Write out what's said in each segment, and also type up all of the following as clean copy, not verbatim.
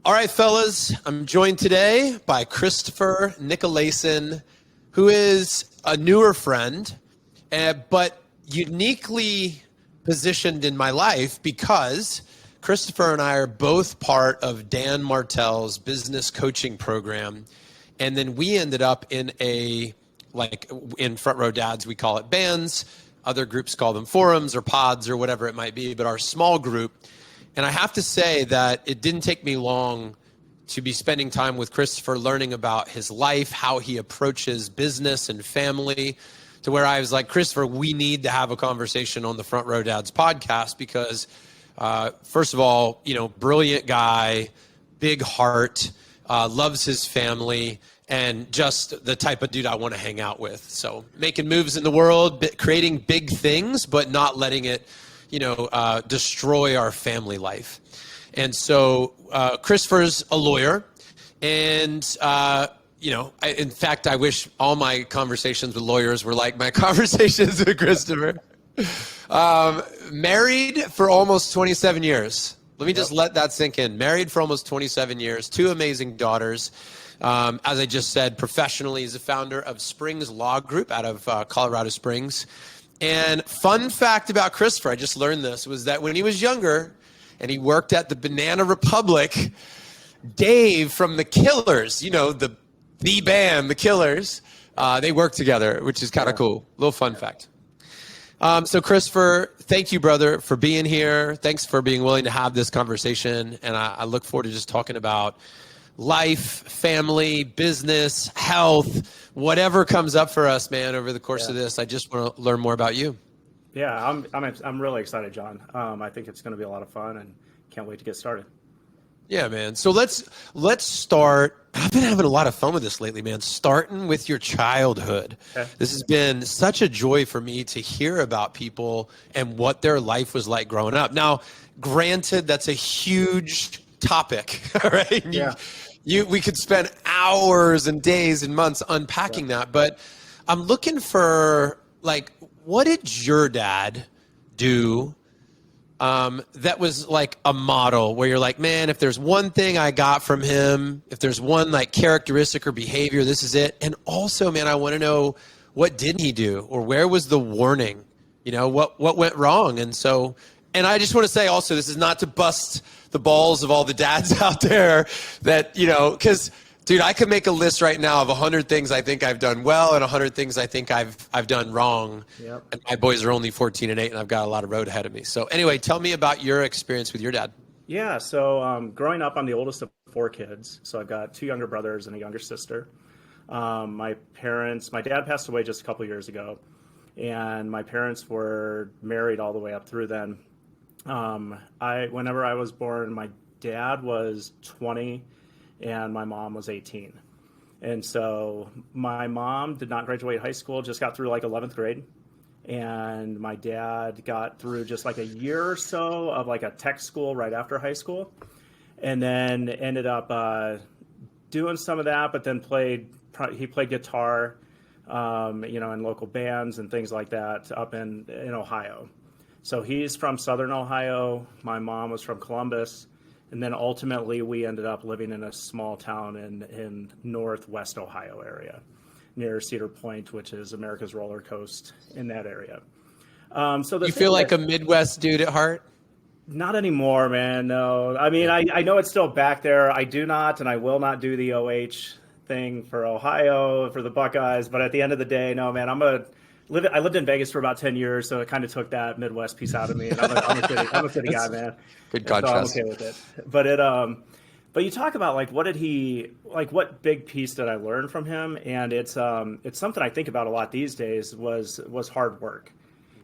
All right, fellas, I'm joined today by Christopher Nicolaysen, who is a newer friend, but uniquely positioned in my life because Christopher and I are both part of Dan Martell's business coaching program. And then we ended up in in Front Row Dads, we call it bands. Other groups call them forums or pods or whatever it might be, but our small group. And I have to say that it didn't take me long to be spending time with Christopher, learning about his life, how he approaches business and family, to where I was like, Christopher, we need to have a conversation on the Front Row Dads podcast because, first of all, brilliant guy, big heart, loves his family, and just the type of dude I want to hang out with. So making moves in the world, creating big things, but not letting it destroy our family life. And so Christopher's a lawyer. And, in fact, I wish all my conversations with lawyers were like my conversations with Christopher. Married for almost 27 years. Let me just let that sink in. Married for almost 27 years, 2 amazing daughters. As I just said, professionally, he's the founder of Springs Law Group out of Colorado Springs. And fun fact about Christopher, I just learned this, was that when he was younger and he worked at the Banana Republic, Dave from the Killers, the band, the Killers, they worked together, which is kind of cool. Little fun fact. So Christopher, thank you, brother, for being here. Thanks for being willing to have this conversation. And I look forward to just talking about life, family, business, health, whatever comes up for us, man, over the course of this. I just want to learn more about you. Yeah, I'm really excited, John. I think it's going to be a lot of fun and can't wait to get started. Yeah, man. So let's start. I've been having a lot of fun with this lately, man. Starting with your childhood. Okay. This has been such a joy for me to hear about people and what their life was like growing up. Now, granted, that's a huge topic, all right? We could spend hours and days and months unpacking that, but I'm looking for, what did your dad do that was like a model where you're like, man, if there's one thing I got from him, if there's one characteristic or behavior, this is it. And also, man, I want to know, what didn't he do, or where was the warning? What went wrong? And I just want to say also, this is not to bust the balls of all the dads out there that, because, dude, I could make a list right now of 100 things I think I've done well and 100 things I think I've done wrong. Yep. And my boys are only 14 and 8, and I've got a lot of road ahead of me. So anyway, tell me about your experience with your dad. Yeah, so growing up, I'm the oldest of 4 kids. So I've got 2 younger brothers and a younger sister. My dad passed away just a couple years ago, and my parents were married all the way up through then. Whenever I was born, my dad was 20 and my mom was 18. And so my mom did not graduate high school, just got through 11th grade. And my dad got through just a year or so of a tech school right after high school. And then ended up doing some of that, but then he played guitar, in local bands and things like that up in Ohio. So he's from Southern Ohio. My mom was from Columbus. And then ultimately we ended up living in a small town in Northwest Ohio area near Cedar Point, which is America's roller coast in that area. So you feel like a Midwest dude at heart? Not anymore, man. No. I mean, I know it's still back there. I do not, and I will not do the OH thing for Ohio, for the Buckeyes. But at the end of the day, no, man, I lived in Vegas for about 10 years, so it kind of took that Midwest piece out of me. And I'm a city guy, man. Good contrast. So I'm okay with it. But you talk about what big piece did I learn from him? And it's something I think about a lot these days was hard work.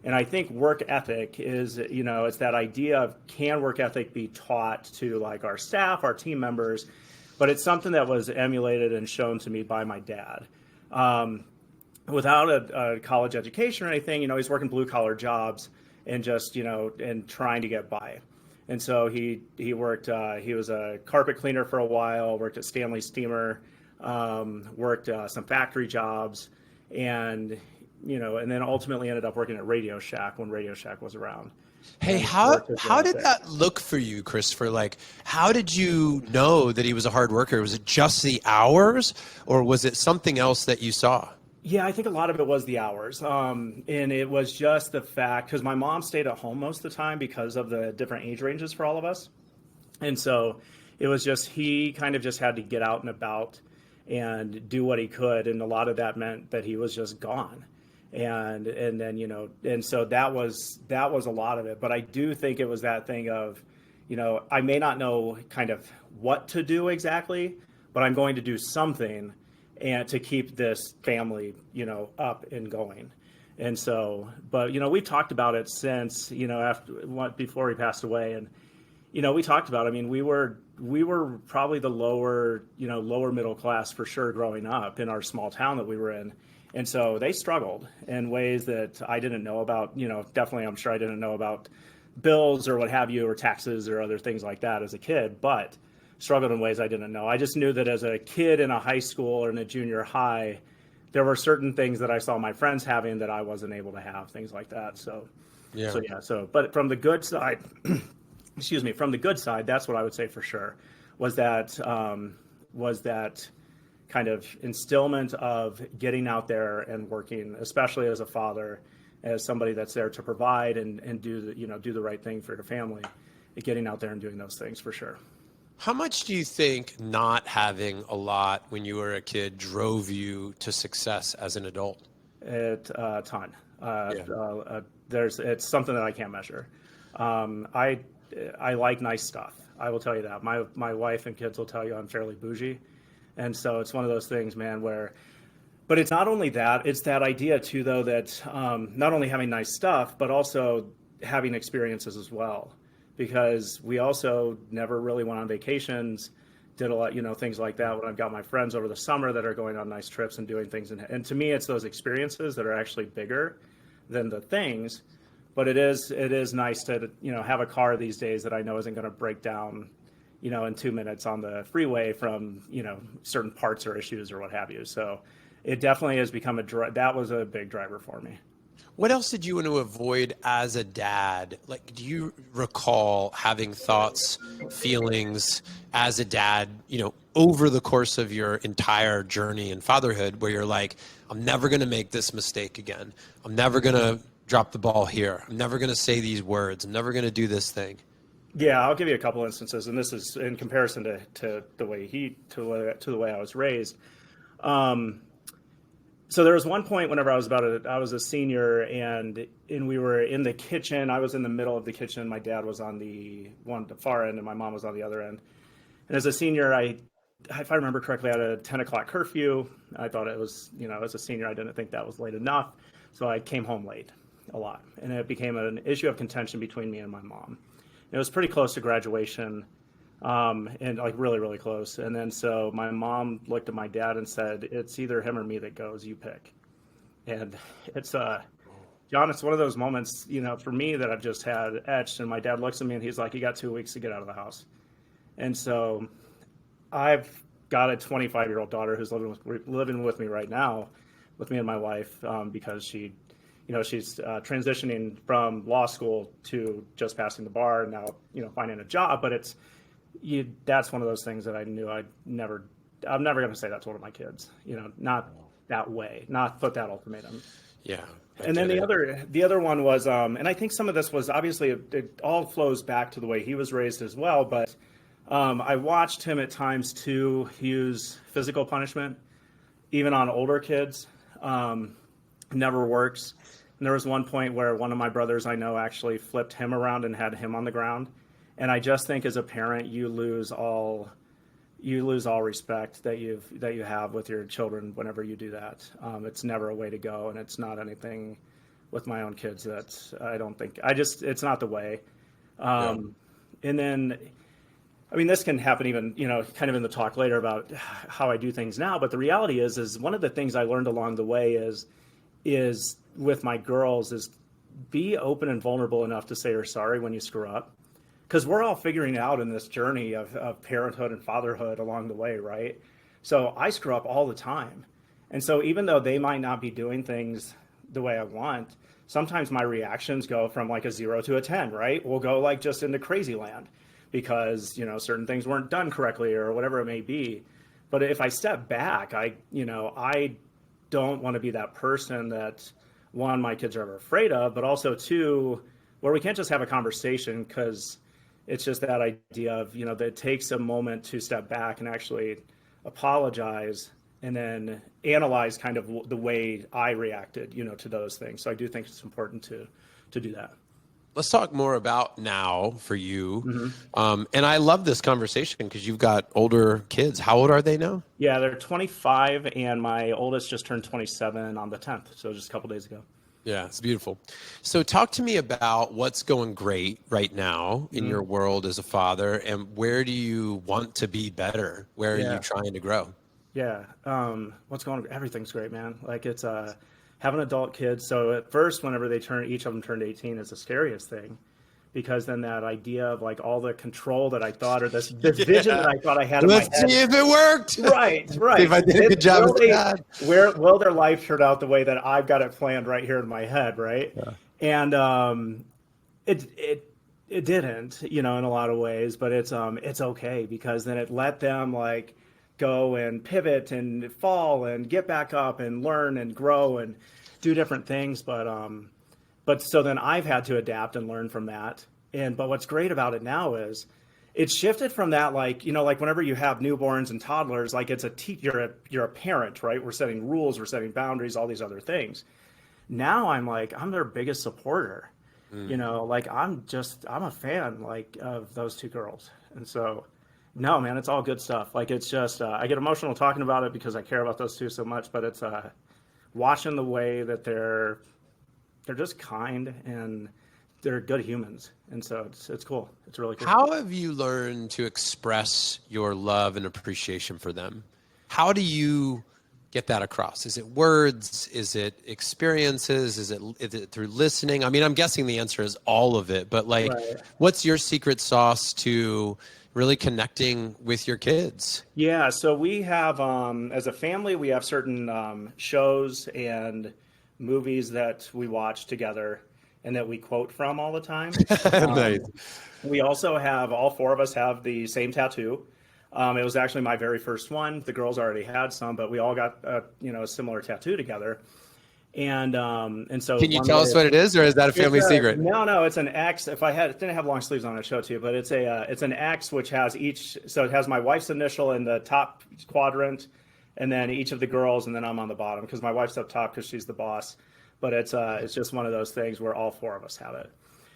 And I think work ethic is, it's that idea of, can work ethic be taught to our staff, our team members? But it's something that was emulated and shown to me by my dad. Without a college education or anything, he's working blue collar jobs and just, and trying to get by. And so he worked, he was a carpet cleaner for a while, worked at Stanley Steamer, worked some factory jobs, and, and then ultimately ended up working at Radio Shack when Radio Shack was around. Hey, and how worked his way how up did there. that look for you, Christopher? Like, how did you know that he was a hard worker? Was it just the hours, or was it something else that you saw? Yeah, I think a lot of it was the hours. And it was just the fact because my mom stayed at home most of the time because of the different age ranges for all of us. And so it was just he kind of just had to get out and about and do what he could. And a lot of that meant that he was just gone. And then, and so that was a lot of it. But I do think it was that thing of, I may not know kind of what to do exactly, but I'm going to do something and to keep this family, up and going. And so, but we talked about it since, before he passed away, and we talked about. I mean, we were probably the lower middle class for sure growing up in our small town that we were in, and so they struggled in ways that I didn't know about. Definitely, I'm sure I didn't know about bills or what have you, or taxes or other things like that as a kid, but struggled in ways I didn't know. I just knew that as a kid in a high school or in a junior high, there were certain things that I saw my friends having that I wasn't able to have, things like that. So, Yeah. so yeah. But from the good side, excuse me, from the good side, that's what I would say for sure was that kind of instillment of getting out there and working, especially as a father, as somebody that's there to provide and do the right thing for your family, getting out there and doing those things for sure. How much do you think not having a lot when you were a kid drove you to success as an adult? Ton. Yeah. It's something that I can't measure. I like nice stuff. I will tell you that. My wife and kids will tell you I'm fairly bougie, and so it's one of those things, man. But it's not only that; it's that idea too, though, that not only having nice stuff, but also having experiences as well. Because we also never really went on vacations, did a lot, things like that. When I've got my friends over the summer that are going on nice trips and doing things, and to me, it's those experiences that are actually bigger than the things. But it is nice to have a car these days that I know isn't going to break down, in 2 minutes on the freeway from certain parts or issues or what have you. So it definitely has become that was a big driver for me. What else did you want to avoid as a dad? Like, do you recall having thoughts, feelings as a dad, over the course of your entire journey in fatherhood where you're like, I'm never going to make this mistake again. I'm never going to drop the ball here. I'm never going to say these words. I'm never going to do this thing. Yeah, I'll give you a couple instances, and this is in comparison to the way to the way I was raised. So there was one point whenever I was a senior, and we were in the kitchen. I was in the middle of the kitchen. My dad was on the far end, and my mom was on the other end. And as a senior, if I remember correctly, I had a 10 o'clock curfew. I thought it was, as a senior, I didn't think that was late enough, so I came home late a lot, and it became an issue of contention between me and my mom. It was pretty close to graduation, and like really, really close. And then so my mom looked at my dad and said, "It's either him or me that goes. You pick." And it's John, it's one of those moments, for me that I've just had etched. And my dad looks at me and he's like, "You got 2 weeks to get out of the house." And so I've got a 25-year-old daughter who's living with me right now, with me and my wife, because she's transitioning from law school to just passing the bar and now, finding a job. But that's one of those things that I knew I'm never going to say that to one of my kids, not that way, not put that ultimatum. Yeah. And then the other one was, and I think some of this was obviously it all flows back to the way he was raised as well. But I watched him at times too use physical punishment, even on older kids. Never works. And there was one point where one of my brothers I know actually flipped him around and had him on the ground. And I just think as a parent, you lose all respect that you have with your children whenever you do that. It's never a way to go, and it's not anything with my own kids that I don't think it's not the way. Yeah. And then, I mean, this can happen even, kind of in the talk later about how I do things now. But the reality is one of the things I learned along the way is with my girls is be open and vulnerable enough to say you're sorry when you screw up. Because we're all figuring it out in this journey of parenthood and fatherhood along the way, right? So I screw up all the time. And so even though they might not be doing things the way I want, sometimes my reactions go from like a 0 to a 10, right? We'll go like just into crazy land because, certain things weren't done correctly or whatever it may be. But if I step back, I don't want to be that person that, one, my kids are afraid of, but also two, where we can't just have a conversation, because it's just that idea of, that it takes a moment to step back and actually apologize and then analyze kind of the way I reacted, to those things. So I do think it's important to do that. Let's talk more about now for you. Mm-hmm. And I love this conversation because you've got older kids. How old are they now? Yeah, they're 25, and my oldest just turned 27 on the 10th, so just a couple days ago. Yeah, it's beautiful. So talk to me about what's going great right now in your world as a father, and where do you want to be better? Where are you trying to grow? Yeah, everything's great, man. Like it's having adult kids. So at first, whenever each of them turned 18, is the scariest thing, because then that idea of like all the control that I thought, or this vision that I thought I had in my head. Let's see if it worked. Right. See if I did a good job as dad. Will their life turn out the way that I've got it planned right here in my head, right? Yeah. And it didn't, in a lot of ways, but it's okay, because then it let them like go and pivot and fall and get back up and learn and grow and do different things. But so then I've had to adapt and learn from that. But what's great about it now is it's shifted from that, like, like whenever you have newborns and toddlers, like it's you're a parent, right? We're setting rules, we're setting boundaries, all these other things. Now I'm their biggest supporter. Like I'm a fan like of those two girls. And so, no, man, it's all good stuff. Like it's just, I get emotional talking about it because I care about those two so much, but it's watching the way that they're just kind and they're good humans. And so it's cool. It's really cool. How have you learned to express your love and appreciation for them? How do you get that across? Is it words? Is it experiences? Is it through listening? I mean, I'm guessing the answer is all of it, but like, right. What's your secret sauce to really connecting with your kids? Yeah. So we have, as a family, we have certain shows and movies that we watch together and that we quote from all the time. Nice. We also have, all four of us have the same tattoo. It was actually my very first one. The girls already had some, but we all got a similar tattoo together. And so, can you tell us what it is, or is that a family secret? No, it's an X. If I didn't have long sleeves on, I'd show it to you, but it's an X, which has so it has my wife's initial in the top quadrant, and then each of the girls, and then I'm on the bottom because my wife's up top because she's the boss. But it's just one of those things where all four of us have it.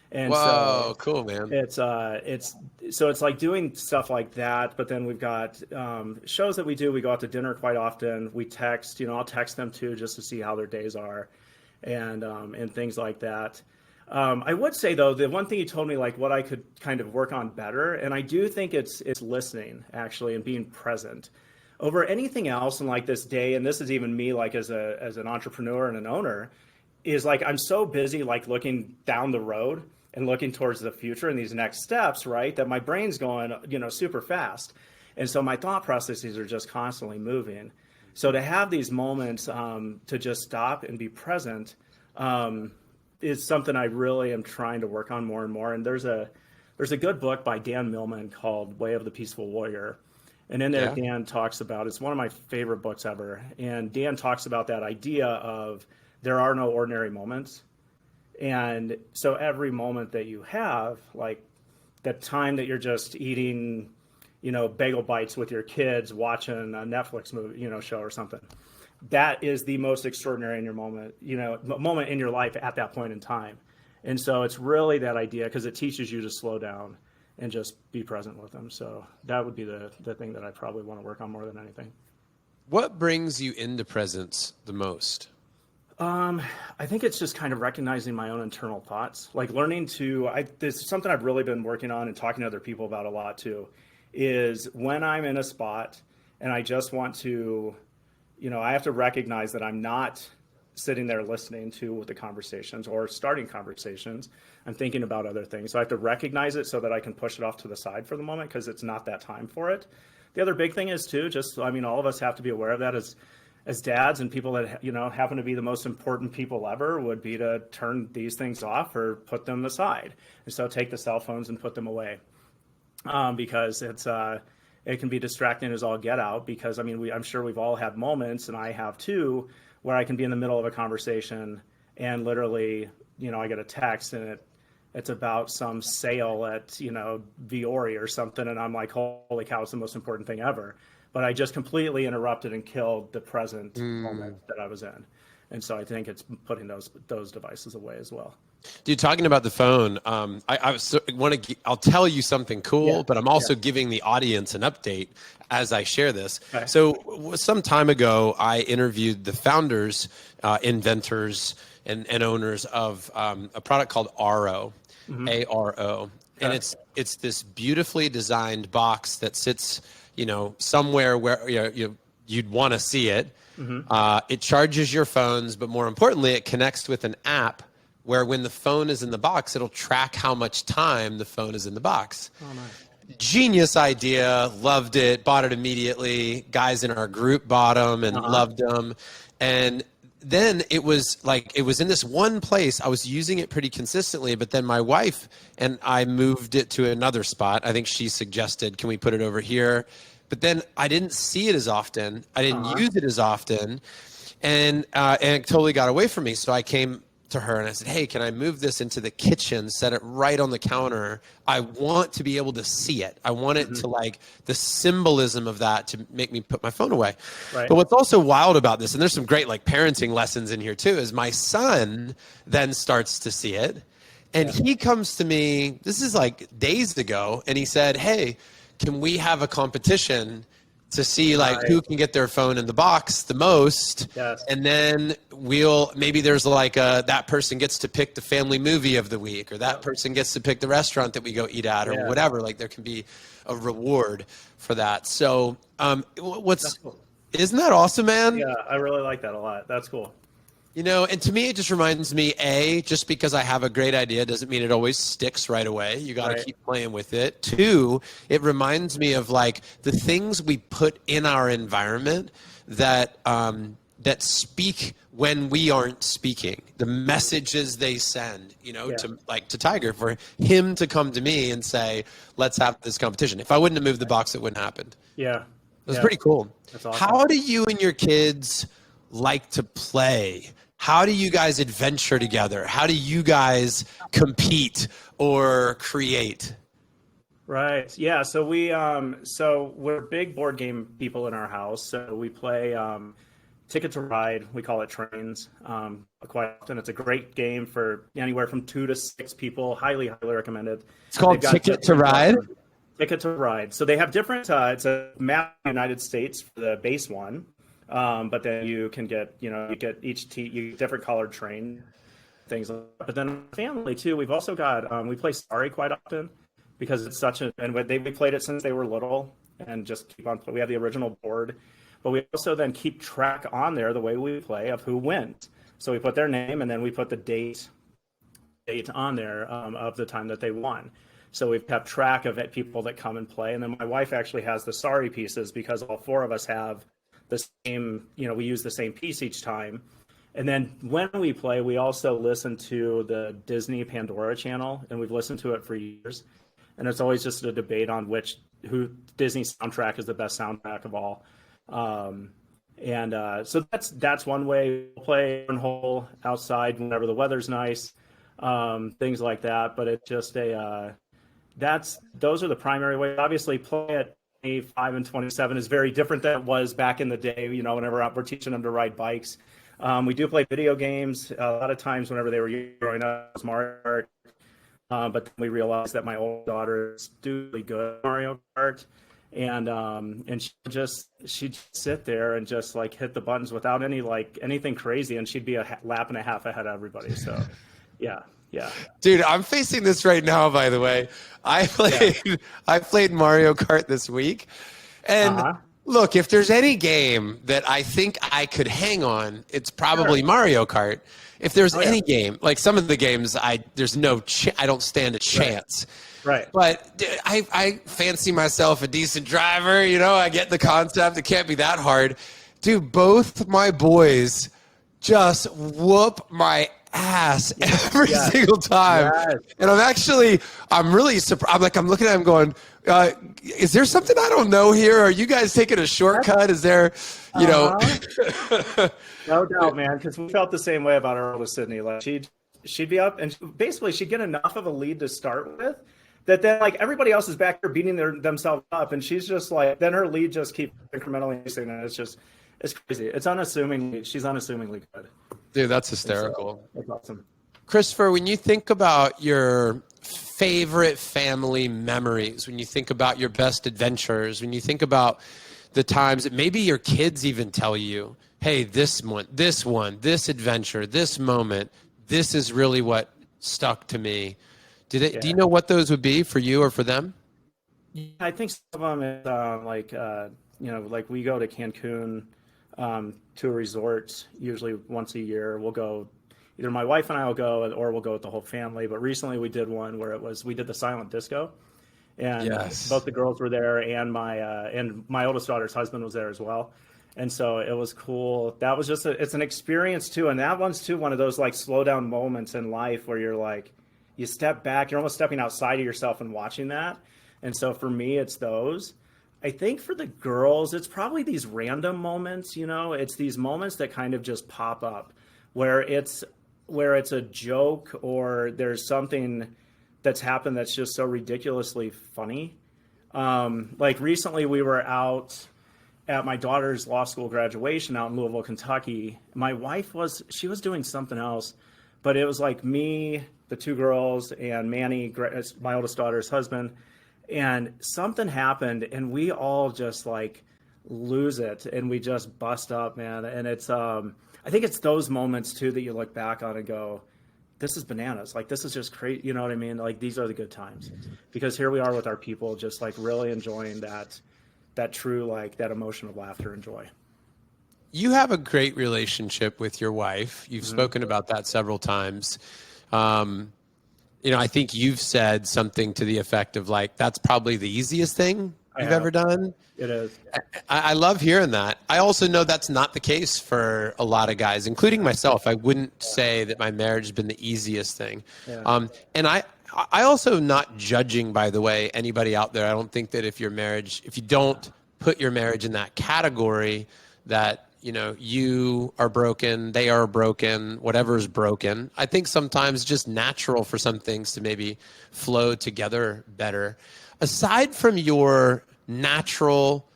And whoa, so cool, man. It's like doing stuff like that, but then we've got shows that we do. We go out to dinner quite often. We text, I'll text them too, just to see how their days are, and things like that. I would say though, the one thing you told me, like what I could kind of work on better, and I do think it's listening actually and being present over anything else. And like this day, and this is even me, like as an entrepreneur and an owner, is like I'm so busy like looking down the road and looking towards the future and these next steps, right, that my brain's going, super fast. And so my thought processes are just constantly moving. So to have these moments to just stop and be present is something I really am trying to work on more and more. And there's a good book by Dan Millman called Way of the Peaceful Warrior. And in there, Dan talks about, it's one of my favorite books ever. And Dan talks about that idea of there are no ordinary moments. And so every moment that you have, like that time that you're just eating, bagel bites with your kids, watching a Netflix movie, show or something, that is the most extraordinary in your moment, moment in your life at that point in time. And so it's really that idea, because it teaches you to slow down and just be present with them. So that would be the thing that I probably want to work on more than anything. What brings you into presence the most? I think it's just kind of recognizing my own internal thoughts, like learning this is something I've really been working on and talking to other people about a lot too, is when I'm in a spot and I just want to, I have to recognize that I'm not sitting there listening to the conversations or starting conversations. I'm thinking about other things. So I have to recognize it so that I can push it off to the side for the moment, because it's not that time for it. The other big thing is too, all of us have to be aware of that, is as dads and people that, happen to be the most important people ever, would be to turn these things off or put them aside. And so take the cell phones and put them away, because it can be distracting as all get out. Because I'm sure we've all had moments, and I have too, where I can be in the middle of a conversation and literally, I get a text and it's about some sale at, Viore or something. And I'm like, holy cow, it's the most important thing ever. But I just completely interrupted and killed the present moment that I was in. And so I think it's putting those devices away as well. Dude, talking about the phone, I'll tell you something cool, but I'm also giving the audience an update as I share this. Okay. So some time ago, I interviewed the founders, inventors, and owners of a product called Aro, A-R-O. And it's this beautifully designed box that sits, somewhere where you'd want to see it. It charges your phones, but more importantly, it connects with an app where when the phone is in the box, it'll track how much time the phone is in the box. Oh, nice. Genius idea, loved it, bought it immediately. Guys in our group bought them and loved them. And then it was in this one place. I was using it pretty consistently, but then my wife and I moved it to another spot. I think she suggested, can we put it over here? But then I didn't see it as often. I didn't use it as often. And it totally got away from me. So I came to her and I said, hey, can I move this into the kitchen, set it right on the counter? I want to be able to see it. I want it to the symbolism of that to make me put my phone away. Right. But what's also wild about this, and there's some great parenting lessons in here too, is my son then starts to see it. And he comes to me, this is days ago, and he said, hey, can we have a competition to see who can get their phone in the box the most? Yes. And then maybe there's that person gets to pick the family movie of the week, or that person gets to pick the restaurant that we go eat at, or whatever. There can be a reward for that. So that's cool. Isn't that awesome, man? Yeah, I really like that a lot. That's cool. And to me, it just reminds me, just because I have a great idea doesn't mean it always sticks right away. You got to keep playing with it. 2, it reminds me of the things we put in our environment that speak when we aren't speaking. The messages they send, to Tiger, for him to come to me and say, let's have this competition. If I wouldn't have moved the box, it wouldn't happen. Yeah. It was pretty cool. That's awesome. How do you and your kids like to play? How do you guys adventure together? How do you guys compete or create? Right. Yeah. So we're big board game people in our house. So we play Ticket to Ride. We call it Trains. Quite often, it's a great game for anywhere from 2 to 6 people. Highly, highly recommended. It's called Ticket to Ride. Ticket to Ride. So they have different. It's a map of the United States for the base one. But then you can get, you get different colored train, things like that. But then family too, we've also got, we play Sorry quite often because it's we played it since they were little and just keep on, we have the original board, but we also then keep track on there the way we play of who wins. So we put their name and then we put the date on there of the time that they won. So we've kept track of it, people that come and play. And then my wife actually has the Sorry pieces because all 4 of us have the same, we use the same piece each time. And then when we play, we also listen to the Disney Pandora channel, and we've listened to it for years. And it's always just a debate on who Disney soundtrack is the best soundtrack of all. So that's one way. We'll play cornhole outside whenever the weather's nice, things like that. But it's just those are the primary ways. Obviously, play at 25 and 27 is very different than it was back in the day, whenever we're teaching them to ride bikes. We do play video games. A lot of times whenever they were growing up, it was Mario Kart. But then we realized that my old daughter is really good at Mario Kart. And she'd sit there and just hit the buttons without anything crazy. And she'd be a lap and a half ahead of everybody. So, yeah. Yeah. Dude, I'm facing this right now, by the way. I played Mario Kart this week. And look, if there's any game that I think I could hang on, it's probably Mario Kart. If there's any game, some of the games, I don't stand a chance. Right. But I fancy myself a decent driver. I get the concept. It can't be that hard. Dude, both my boys just whoop my ass every single time. Yes. And I'm really surprised. I'm looking at him going, is there something I don't know here? Are you guys taking a shortcut? Is there, No doubt, man, because we felt the same way about our oldest Sydney. Like she'd be up and basically she'd get enough of a lead to start with that then like everybody else is back there beating themselves up, and she's just like, then her lead just keeps incrementally increasing, and it's crazy. She's unassumingly good. Dude, that's hysterical. So, that's awesome. Christopher, when you think about your favorite family memories, when you think about your best adventures, when you think about the times that maybe your kids even tell you, hey, this adventure, this moment, this is really what stuck to me. Do you know what those would be for you or for them? Yeah, I think some of them is like we go to Cancun to a resort usually once a year. We'll go, either my wife and I will go, or we'll go with the whole family. But recently we did one where we did the silent disco, and both the girls were there, and my oldest daughter's husband was there as well. And so it was cool. That was it's an experience too. And that one's too one of those like slow down moments in life where you're like, you step back, you're almost stepping outside of yourself and watching that. And so for me, it's those. I think for the girls, it's probably these random moments, it's these moments that kind of just pop up where it's a joke or there's something that's happened that's just so ridiculously funny. Like recently we were out at my daughter's law school graduation out in Louisville, Kentucky. My wife was doing something else, but it was like me, the two girls, and Manny, my oldest daughter's husband. And something happened, and we all just like lose it, and we just bust up, man. And it's, I think it's those moments too that you look back on and go, this is bananas. Like, this is just crazy. You know what I mean? Like, these are the good times, because here we are with our people, just like really enjoying that true, like that emotion of laughter and joy. You have a great relationship with your wife. You've spoken about that several times. I think you've said something to the effect of like, that's probably the easiest thing you've ever done. It is. I love hearing that. I also know that's not the case for a lot of guys, including myself. I wouldn't say that my marriage has been the easiest thing. Yeah. And I also not judging, by the way, anybody out there. I don't think that if you don't put your marriage in that category, that you are broken, they are broken, whatever is broken. I think sometimes just natural for some things to maybe flow together better. Aside from your natural,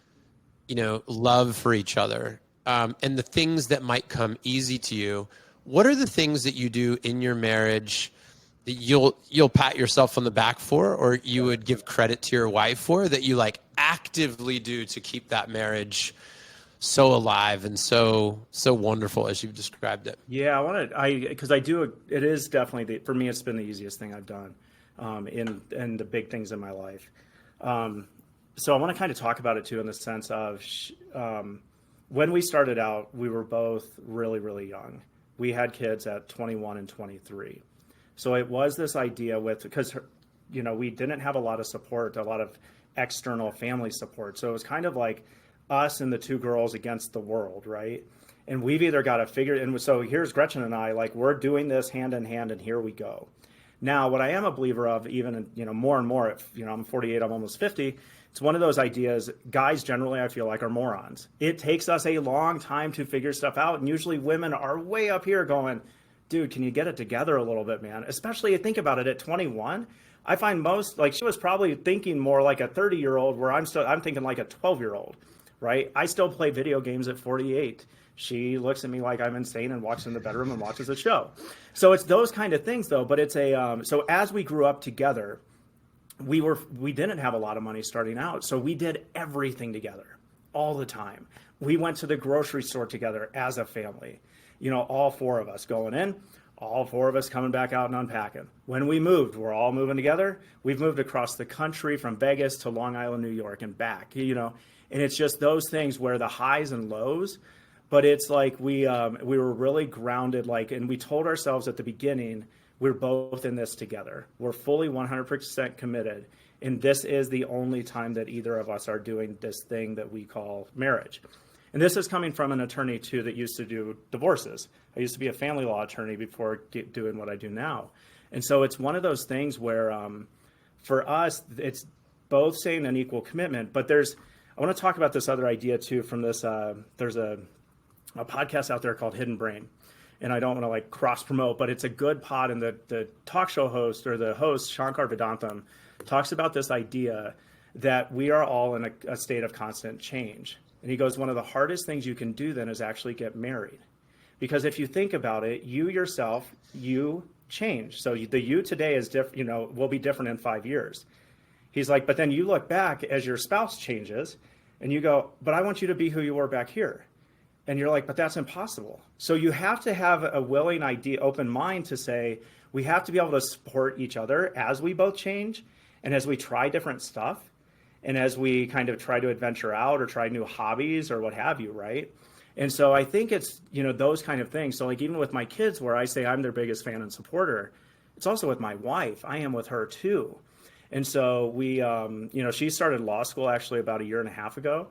love for each other, and the things that might come easy to you, what are the things that you do in your marriage that you'll pat yourself on the back for, or you would give credit to your wife for, that you like actively do to keep that marriage so alive and so wonderful as you've described it? Yeah, because I do. It is definitely for me. It's been the easiest thing I've done in the big things in my life. So I want to kind of talk about it too, in the sense of when we started out, we were both really, really young. We had kids at 21 and 23. So it was this idea because we didn't have a lot of support, a lot of external family support. So it was kind of like us and the two girls against the world, right? And we've either got to figure, and so here's Gretchen and I, like, we're doing this hand in hand, and here we go. Now, what I am a believer of, even, more and more, I'm 48, I'm almost 50, it's one of those ideas, guys generally, I feel like, are morons. It takes us a long time to figure stuff out, and usually women are way up here going, dude, can you get it together a little bit, man? Especially, think about it, at 21, I find most, like, she was probably thinking more like a 30-year-old, where I'm thinking like a 12-year-old. Right? I still play video games at 48. She looks at me like I'm insane and walks in the bedroom and watches a show. So it's those kind of things, though. But it's so as we grew up together, we didn't have a lot of money starting out. So we did everything together all the time. We went to the grocery store together as a family. All four of us going in, all four of us coming back out and unpacking. When we moved, we're all moving together. We've moved across the country from Vegas to Long Island, New York, and back. And it's just those things where the highs and lows, but it's like we were really grounded, and we told ourselves at the beginning, we're both in this together. We're fully 100% committed. And this is the only time that either of us are doing this thing that we call marriage. And this is coming from an attorney too that used to do divorces. I used to be a family law attorney before doing what I do now. And so it's one of those things where for us, it's both saying an equal commitment, but I want to talk about this other idea too from this, there's a podcast out there called Hidden Brain. And I don't want to like cross promote, but it's a good pod. And the talk show host or the host, Shankar Vedantam, talks about this idea that we are all in a state of constant change. And he goes, one of the hardest things you can do then is actually get married. Because if you think about it, you yourself, you change. So the you today is different, will be different in 5 years. He's like, but then you look back as your spouse changes and you go, but I want you to be who you were back here. And you're like, but that's impossible. So you have to have a willing open mind to say, we have to be able to support each other as we both change and as we try different stuff and as we kind of try to adventure out or try new hobbies or what have you, right? And so I think it's, those kind of things. So like even with my kids where I say I'm their biggest fan and supporter, it's also with my wife. I am with her too. And so we, she started law school actually about 1.5 years ago.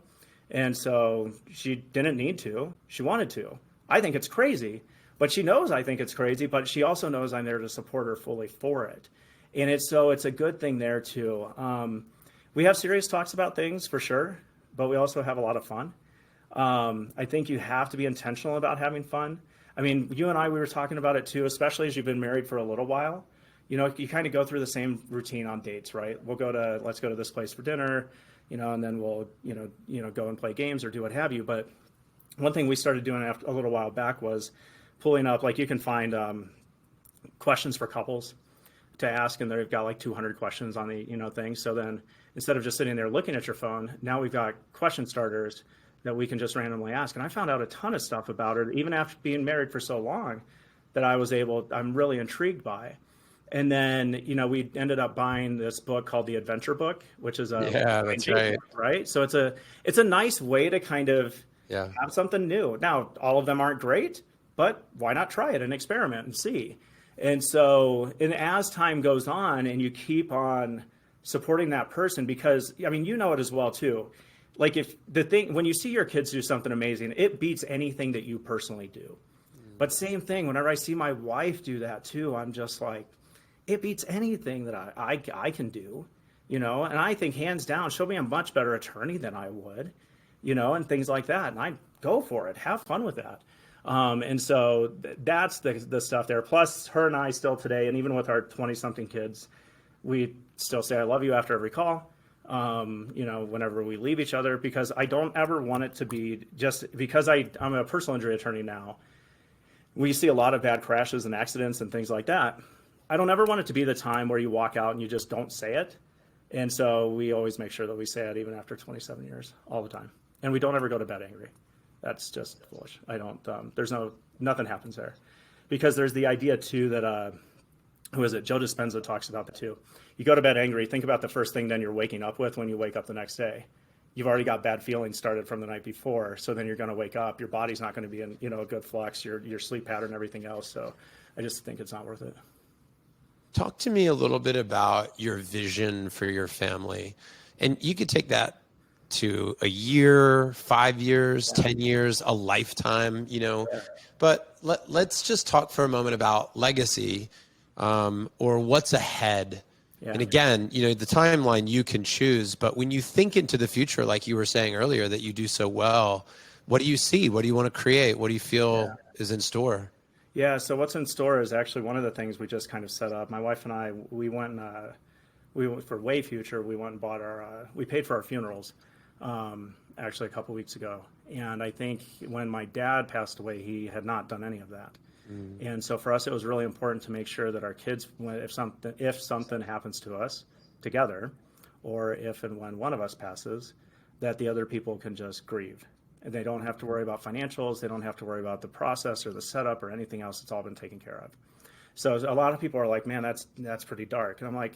And so she didn't need to, she wanted to. I think it's crazy, but she knows I think it's crazy, but she also knows I'm there to support her fully for it. And it's a good thing there too. We have serious talks about things for sure, but we also have a lot of fun. I think you have to be intentional about having fun. I mean, you and I, we were talking about it too, especially as you've been married for a little while. You kind of go through the same routine on dates, right? Let's go to this place for dinner, and then we'll, go and play games or do what have you. But one thing we started doing after a little while back was pulling up, like you can find questions for couples to ask, and they've got like 200 questions on the, thing. So then instead of just sitting there looking at your phone, now we've got question starters that we can just randomly ask. And I found out a ton of stuff about her, even after being married for so long, that I'm really intrigued by. And then, we ended up buying this book called The Adventure Book, which is that's right. Right. So it's a nice way to kind of have something new. Now, all of them aren't great, but why not try it and experiment and see? And so, as time goes on and you keep on supporting that person, because I mean, it as well too. Like when you see your kids do something amazing, it beats anything that you personally do. But same thing, whenever I see my wife do that too, I'm just like, it beats anything that I can do, and I think hands down, she'll be a much better attorney than I would, and things like that. And I go for it, have fun with that. And so that's the stuff there. Plus her and I still today, and even with our 20-something kids, we still say, I love you after every call. Whenever we leave each other, because I don't ever want it to be just because I'm a personal injury attorney now. We see a lot of bad crashes and accidents and things like that. I don't ever want it to be the time where you walk out and you just don't say it. And so we always make sure that we say it even after 27 years, all the time. And we don't ever go to bed angry. That's just foolish. Nothing happens there. Because there's the idea too that, who is it? Joe Dispenza talks about that too. You go to bed angry, think about the first thing then you're waking up with when you wake up the next day. You've already got bad feelings started from the night before. So then you're going to wake up, your body's not going to be in, a good flux, your sleep pattern, everything else. So I just think it's not worth it. Talk to me a little bit about your vision for your family. And you could take that to a year, 5 years, 10 years, a lifetime, But let's just talk for a moment about legacy, or what's ahead. Yeah. And again, the timeline you can choose, but when you think into the future, like you were saying earlier, that you do so well, what do you see? What do you want to create? What do you feel is in store? Yeah, so what's in store is actually one of the things we just kind of set up. My wife and I, we went for way future. We went and bought we paid for our funerals, actually a couple weeks ago. And I think when my dad passed away, he had not done any of that. And so for us, it was really important to make sure that our kids, if something happens to us together, or if and when one of us passes, that the other people can just grieve. And they don't have to worry about financials. They don't have to worry about the process or the setup or anything else. It's all been taken care of. So a lot of people are like, man, that's pretty dark. And I'm like,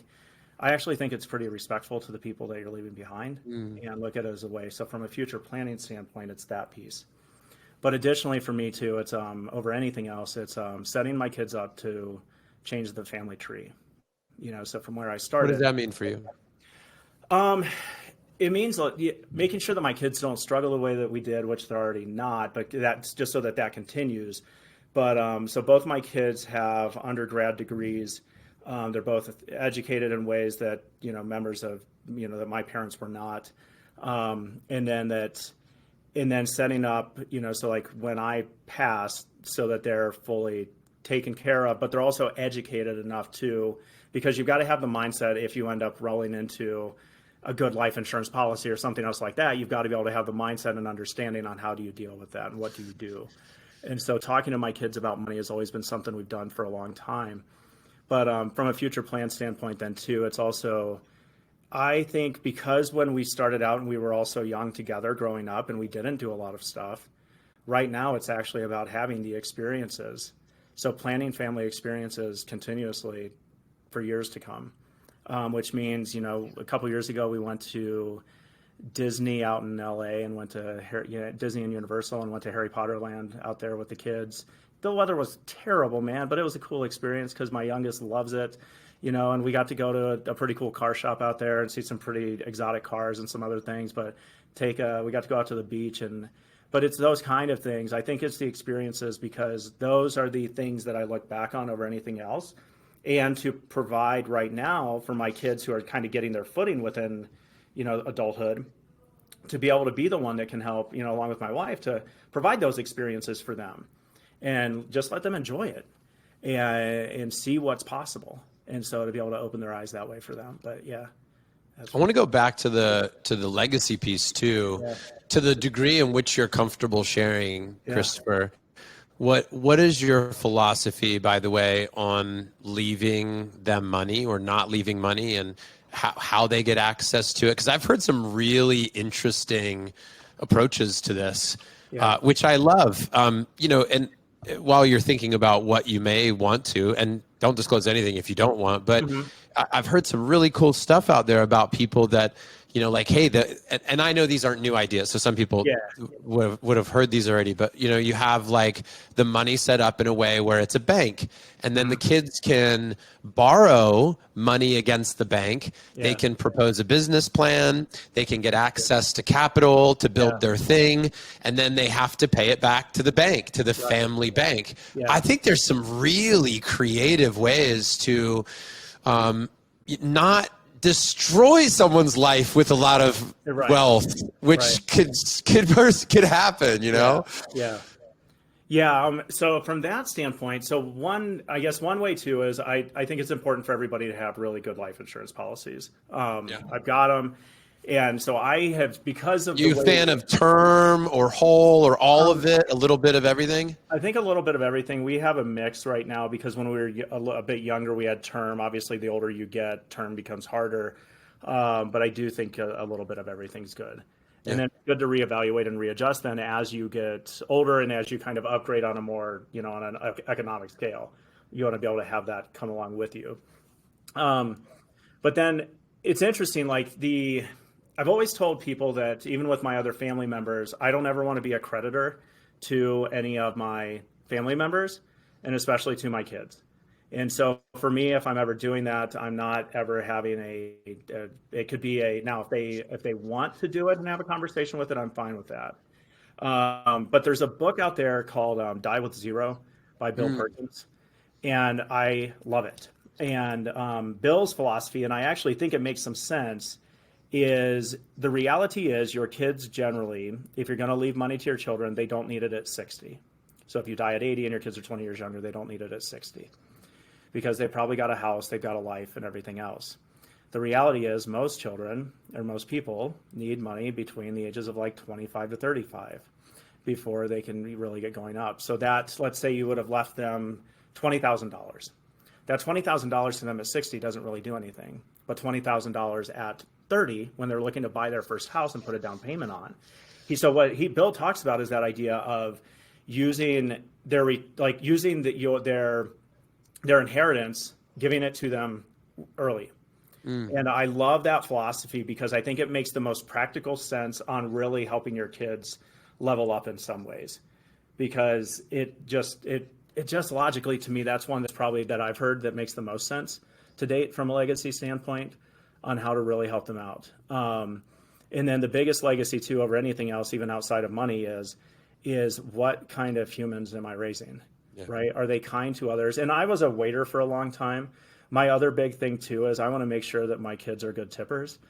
I actually think it's pretty respectful to the people that you're leaving behind and look at it as a way. So from a future planning standpoint, it's that piece. But additionally for me too, it's over anything else, it's setting my kids up to change the family tree. So from where I started. What does that mean for you? it means making sure that my kids don't struggle the way that we did, which they're already not, but that's just so that continues. But so both my kids have undergrad degrees. They're both educated in ways that, members of, that my parents were not. And then setting up, so like when I pass, so that they're fully taken care of, but they're also educated enough too, because you've got to have the mindset if you end up rolling into a good life insurance policy or something else like that, you've got to be able to have the mindset and understanding on how do you deal with that and what do you do. And so talking to my kids about money has always been something we've done for a long time. But from a future plan standpoint then too, it's also, I think because when we started out and we were all so young together growing up and we didn't do a lot of stuff, right now it's actually about having the experiences. So planning family experiences continuously for years to come, which means, a couple years ago we went to Disney out in LA and went to Disney and Universal and went to Harry Potter Land out there with the kids. The weather was terrible, man, but it was a cool experience because my youngest loves it, and we got to go to a pretty cool car shop out there and see some pretty exotic cars and some other things, but we got to go out to the beach but it's those kind of things. I think it's the experiences because those are the things that I look back on over anything else. And to provide right now for my kids who are kind of getting their footing within, adulthood, to be able to be the one that can help, along with my wife, to provide those experiences for them and just let them enjoy it and see what's possible. And so to be able to open their eyes that way for them. But yeah. I want to go back to the legacy piece too, to the degree in which you're comfortable sharing, Christopher. What is your philosophy, by the way, on leaving them money or not leaving money and how they get access to it? Because I've heard some really interesting approaches to this, which I love. And while you're thinking about what you may want to, and don't disclose anything if you don't want, but I've heard some really cool stuff out there about people that, like, hey, and I know these aren't new ideas. So some people would have heard these already, but you have like the money set up in a way where it's a bank and then the kids can borrow money against the bank. They can propose a business plan. They can get access to capital to build their thing. And then they have to pay it back to the bank, to the family bank. I think there's some really creative ways to not destroy someone's life with a lot of wealth, which could happen, So from that standpoint, I guess one way too is I think it's important for everybody to have really good life insurance policies. I've got them. And so I have, because of you a fan of term or whole or all of it, a little bit of everything? I think a little bit of everything. We have a mix right now because when we were a bit younger, we had term. Obviously, the older you get, term becomes harder. But I do think a little bit of everything's good. And then it's good to reevaluate and readjust then as you get older and as you kind of upgrade on a more, on an economic scale. You want to be able to have that come along with you. But then it's interesting, I've always told people that even with my other family members, I don't ever want to be a creditor to any of my family members, and especially to my kids. And so for me, if I'm ever doing that, I'm not ever having it could be now if they want to do it and have a conversation with it, I'm fine with that. But there's a book out there called Die with Zero by Bill Perkins, and I love it. And Bill's philosophy, and I actually think it makes some sense, is the reality is your kids generally, if you're going to leave money to your children, they don't need it at 60. So if you die at 80 and your kids are 20 years younger, they don't need it at 60 because they've probably got a house, they've got a life and everything else. The reality is most children or most people need money between the ages of 25 to 35 before they can really get going up. So let's say you would have left them $20,000. That $20,000 to them at 60 doesn't really do anything, but $20,000 at 30 when they're looking to buy their first house and put a down payment on. Bill talks about is that idea of using their inheritance, giving it to them early. And I love that philosophy because I think it makes the most practical sense on really helping your kids level up in some ways, because it just logically to me, that's one that's probably that I've heard that makes the most sense to date from a legacy standpoint on how to really help them out. And then the biggest legacy too over anything else, even outside of money, is what kind of humans am I raising? Yeah. Right? Are they kind to others? And I was a waiter for a long time. My other big thing too is I want to make sure that my kids are good tippers.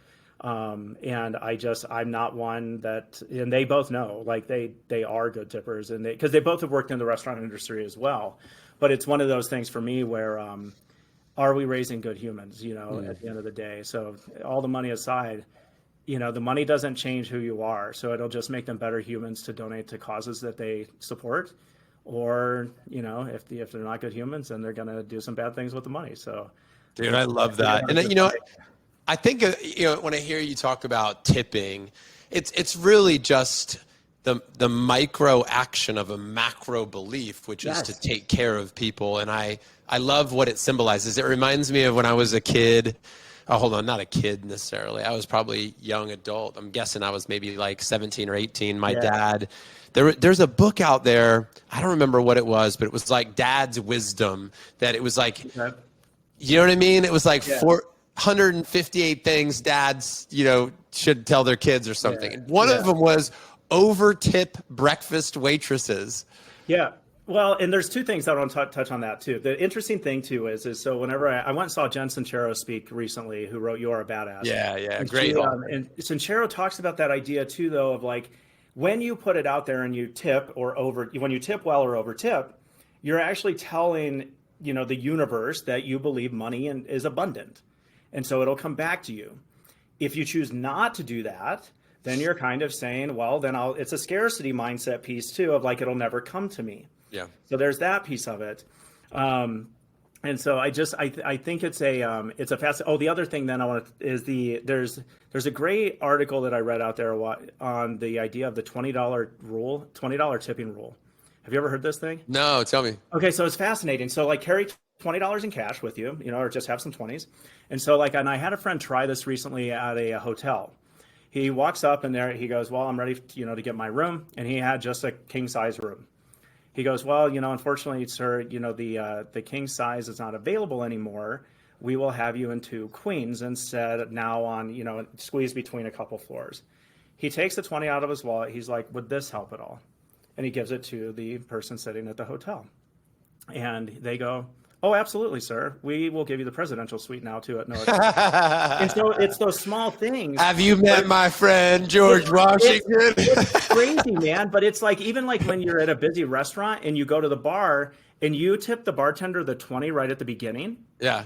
And I'm not one that, and they both know, like they are good tippers, and because they both have worked in the restaurant industry as well. But it's one of those things for me where, are we raising good humans, at the end of the day? So all the money aside, the money doesn't change who you are. So it'll just make them better humans to donate to causes that they support. Or, if they're not good humans, then they're going to do some bad things with the money. So, dude, I love that. And I think, when I hear you talk about tipping, it's really just the micro action of a macro belief, which is to take care of people. And I love what it symbolizes. It reminds me of when I was a kid. Oh, hold on, not a kid necessarily. I was probably young adult. I'm guessing I was maybe like 17 or 18. My dad, there's a book out there. I don't remember what it was, but it was like Dad's Wisdom. That it was like, you know what I mean? It was like 458 things dads, should tell their kids or something. And one of them was over tip breakfast waitresses. Yeah. Well, and there's two things that I want to touch on that too. The interesting thing too is so whenever I went and saw Jen Sincero speak recently, who wrote "You Are a Badass." Yeah, and great. And Sincero talks about that idea too, though, of like when you put it out there and you tip when you tip well or over tip, you're actually telling the universe that you believe money is abundant, and so it'll come back to you. If you choose not to do that, then you're kind of saying, well, then it's a scarcity mindset piece too, of like it'll never come to me. Yeah. So there's that piece of it. And so I think it's a fast. Oh, the other thing then I want to is there's a great article that I read out there on the idea of the $20 tipping rule. Have you ever heard this thing? No, tell me. Okay, so it's fascinating. So like carry $20 in cash with you, or just have some 20s. And so and I had a friend try this recently at a hotel. He walks up and there he goes, well, I'm ready, to get my room, and he had just a king size room. He goes, well, unfortunately, sir, the king size is not available anymore. We will have you into queens instead now on, squeezed between a couple floors. He takes the 20 out of his wallet. He's like, would this help at all? And he gives it to the person sitting at the hotel. And they go, oh, absolutely, sir. We will give you the presidential suite now, too. And so it's those small things. Have you met my friend, George Washington? It's crazy, man. But it's like, even like when you're at a busy restaurant and you go to the bar and you tip the bartender the 20 right at the beginning,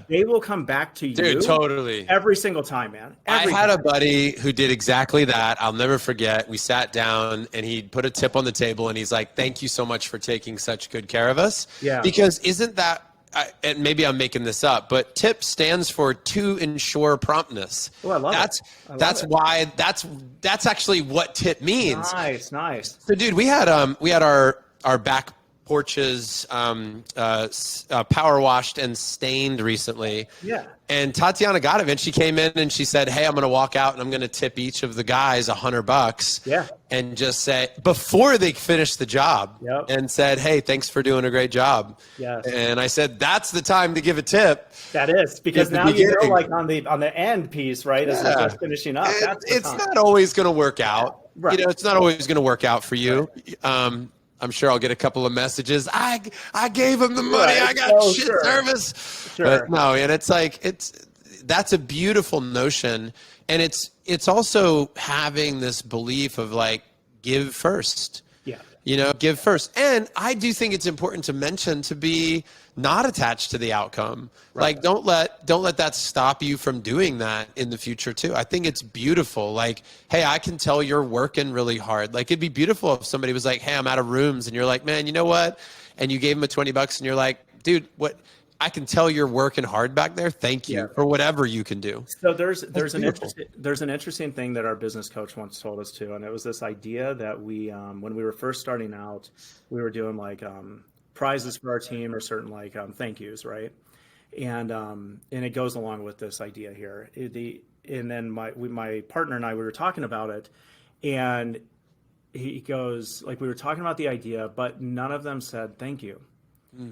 they will come back to you. Dude, totally. Every single time, man. I had a buddy who did exactly that. I'll never forget. We sat down and he put a tip on the table and he's like, thank you so much for taking such good care of us. Yeah. Because isn't that, and maybe I'm making this up, but TIP stands for to ensure promptness. Oh, I love it. That's why that's actually what TIP means. Nice. So, dude, we had our back porches power washed and stained recently. Yeah. And Tatiana got it, and she came in and she said, hey, I'm going to walk out and I'm going to tip each of the guys $100. Yeah. And just say, before they finish the job, and said, hey, thanks for doing a great job. Yes. And I said, that's the time to give a tip. That is, because now like on the end piece, right, as it's just finishing up. It's not always going to work out. Right. It's not always going to work out for you. Right. I'm sure I'll get a couple of messages. I gave him the money. I got service. Sure. But no, and it's like that's a beautiful notion, and it's also having this belief of like give first. Yeah. Give first. And I do think it's important to mention to be not attached to the outcome. Right. Like don't let that stop you from doing that in the future too. I think it's beautiful. Like, hey, I can tell you're working really hard. Like it'd be beautiful if somebody was like, hey, I'm out of rooms, and you're like, man, you know what? And you gave them $20 and you're like, dude, what? I can tell you're working hard back there. Thank you for whatever you can do. So there's an interesting thing that our business coach once told us too, and it was this idea that we when we were first starting out, we were doing like prizes for our team or certain like thank yous, right? And it goes along with this idea here. And then my partner and I, we were talking about it, and he goes like, we were talking about the idea, but none of them said thank you.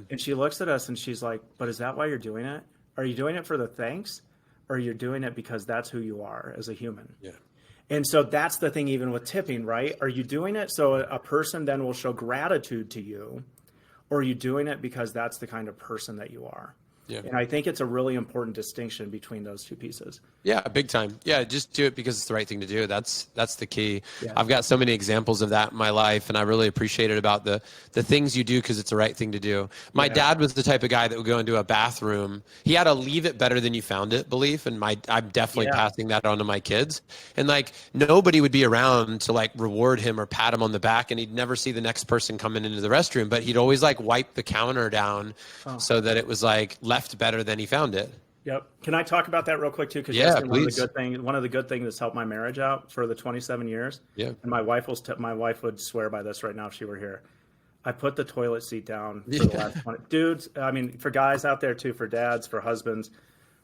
And she looks at us and she's like, but is that why you're doing it? Are you doing it for the thanks, or you're doing it because that's who you are as a human? Yeah. And so that's the thing, even with tipping, right? Are you doing it so a person then will show gratitude to you, or are you doing it because that's the kind of person that you are? Yeah. And I think it's a really important distinction between those two pieces. Yeah, big time. Yeah, just do it because it's the right thing to do. That's the key. Yeah. I've got so many examples of that in my life, and I really appreciate it about the things you do because it's the right thing to do. My dad was the type of guy that would go into a bathroom. He had a leave it better than you found it belief, and I'm definitely passing that on to my kids. And like nobody would be around to like reward him or pat him on the back, and he'd never see the next person coming into the restroom, but he'd always like wipe the counter down so that it was like left better than he found it. Yep. Can I talk about that real quick too? Because please. One of the good things that's helped my marriage out for the 27 years. Yeah. And my wife would swear by this right now if she were here. I put the toilet seat down for the last 20 dudes. I mean, for guys out there too, for dads, for husbands,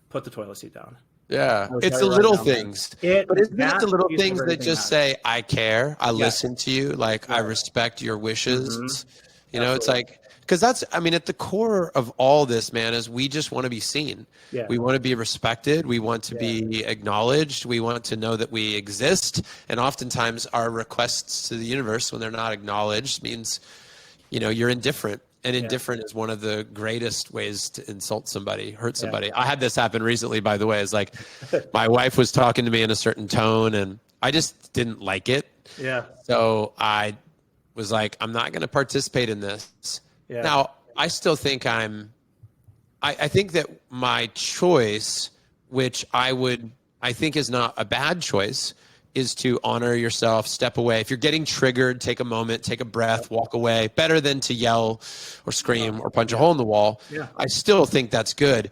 put the toilet seat down. Yeah, it's the little things. But isn't it the little things that just say, I care, I listen to you, like I respect your wishes. You know, it's like, because that's, I mean, at the core of all this, man, is we just want to be seen. Yeah. We want to be respected. We want to be acknowledged. We want to know that we exist. And oftentimes our requests to the universe, when they're not acknowledged, means, you know, you're indifferent. And indifferent is one of the greatest ways to insult somebody, hurt somebody. I had this happen recently, by the way. It's like my wife was talking to me in a certain tone, and I just didn't like it. Yeah. So I was like, I'm not going to participate in this. Yeah. Now, I still think I think that my choice, which I think is not a bad choice, is to honor yourself, step away. If you're getting triggered, take a moment, take a breath, walk away. Better than to yell or scream or punch a hole in the wall. Yeah. I still think that's good.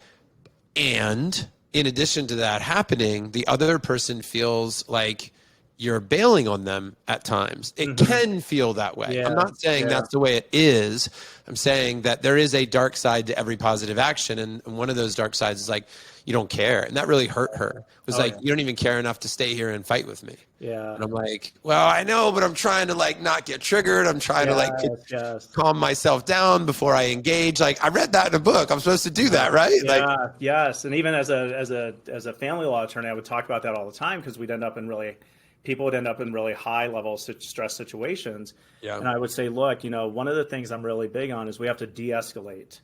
And in addition to that happening, the other person feels like you're bailing on them at times. It can feel that way. Yeah. I'm not saying that's the way it is. I'm saying that there is a dark side to every positive action. And one of those dark sides is like, you don't care. And that really hurt her. It was you don't even care enough to stay here and fight with me. Yeah. And I'm like, well, I know, but I'm trying to like not get triggered. I'm trying to like calm myself down before I engage. Like I read that in a book. I'm supposed to do that, right? Yeah. Like, yes. And even as a family law attorney, I would talk about that all the time because people would end up in really high level stress situations. Yeah. And I would say, look, you know, one of the things I'm really big on is we have to de-escalate.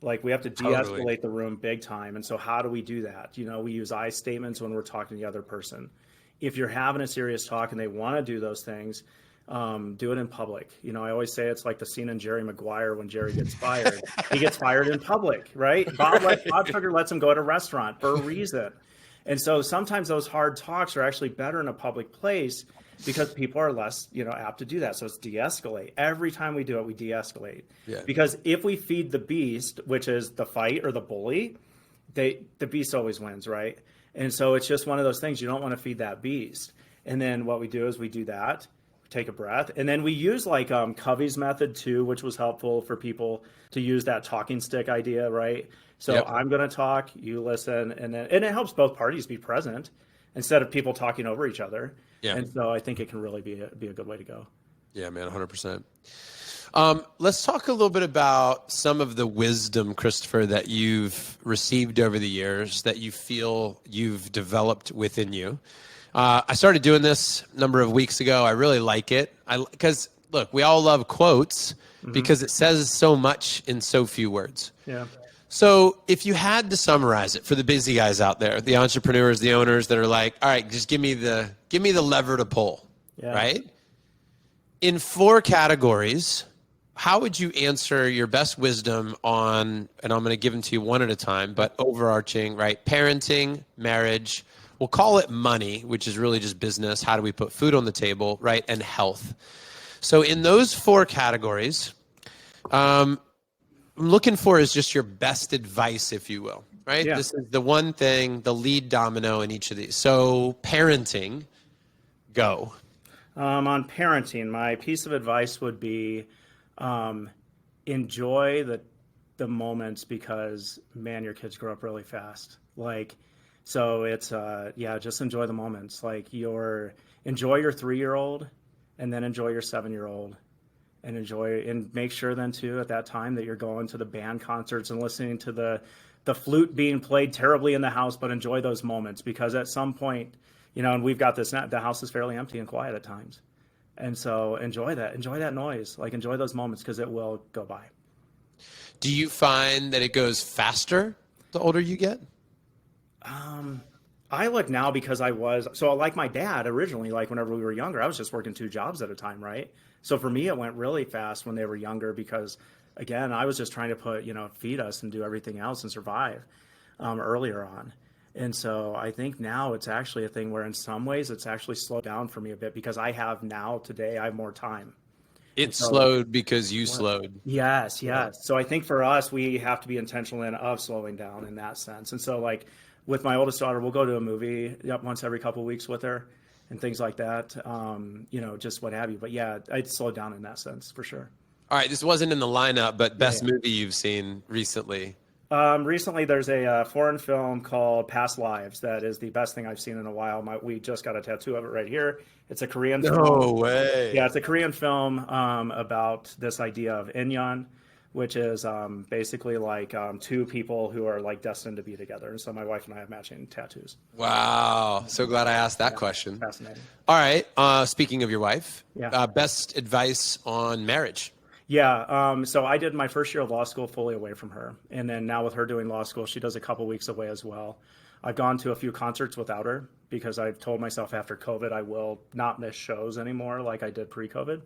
Like we have to de-escalate the room big time. And so how do we do that? You know, we use I statements when we're talking to the other person. If you're having a serious talk and they want to do those things, do it in public. You know, I always say it's like the scene in Jerry Maguire when Jerry gets fired. He gets fired in public, right? Bob Sugar lets him go to a restaurant for a reason. And so sometimes those hard talks are actually better in a public place because people are less, you know, apt to do that. So it's de-escalate. Every time we do it, we de-escalate. Yeah. Because if we feed the beast, which is the fight or the bully, the beast always wins, right? And so it's just one of those things. You don't want to feed that beast. And then what we do is we do that, take a breath, and then we use like Covey's method too, which was helpful for people to use that talking stick idea, right? So I'm going to talk, you listen, and it helps both parties be present instead of people talking over each other. Yeah. And so I think it can really be a good way to go. Yeah, man, 100%. Let's talk a little bit about some of the wisdom, Christopher, that you've received over the years that you feel you've developed within you. I started doing this a number of weeks ago. I really like it. Because, look, we all love quotes because it says so much in so few words. Yeah. So if you had to summarize it for the busy guys out there, the entrepreneurs, the owners that are like, all right, just give me the lever to pull, right? In 4 categories, how would you answer your best wisdom on, and I'm going to give them to you one at a time, but overarching, right? Parenting, marriage, we'll call it money, which is really just business. How do we put food on the table, right? And health. So in those 4 categories, I'm looking for is just your best advice, if you will, right? Yeah. This is the one thing, the lead domino in each of these. So parenting, go. On parenting, my piece of advice would be enjoy the moments because, man, your kids grow up really fast. Like, so it's, just enjoy the moments. Like enjoy your 3-year-old and then enjoy your 7-year-old. And enjoy, and make sure then too at that time that you're going to the band concerts and listening to the flute being played terribly in the house, but enjoy those moments because at some point and we've got this, the house is fairly empty and quiet at times. And so enjoy that noise, like enjoy those moments because it will go by. Do you find that it goes faster the older you get? I look now because so like my dad originally, like whenever we were younger, I was just working 2 jobs at a time, right? So for me, it went really fast when they were younger because, again, I was just trying to feed us and do everything else and survive earlier on. And so I think now it's actually a thing where in some ways it's actually slowed down for me a bit because I have more time. It slowed because you slowed. Yes. So I think for us, we have to be intentional of slowing down in that sense. And so like with my oldest daughter, we'll go to a movie once every couple of weeks with her and things like that, just what have you. But yeah, I'd slow down in that sense for sure. All right, this wasn't in the lineup, but best movie you've seen recently? Recently, there's a foreign film called Past Lives that is the best thing I've seen in a while. We just got a tattoo of it right here. It's a Korean film. No way. Yeah, it's a Korean film about this idea of inyan, which is basically like 2 people who are like destined to be together. And so my wife and I have matching tattoos. Wow. So glad I asked that question. Fascinating. All right. Speaking of your wife, Yeah. Best advice on marriage? Yeah. So I did my first year of law school fully away from her. And then now with her doing law school, she does a couple weeks away as well. I've gone to a few concerts without her because I've told myself after COVID, I will not miss shows anymore like I did pre-COVID.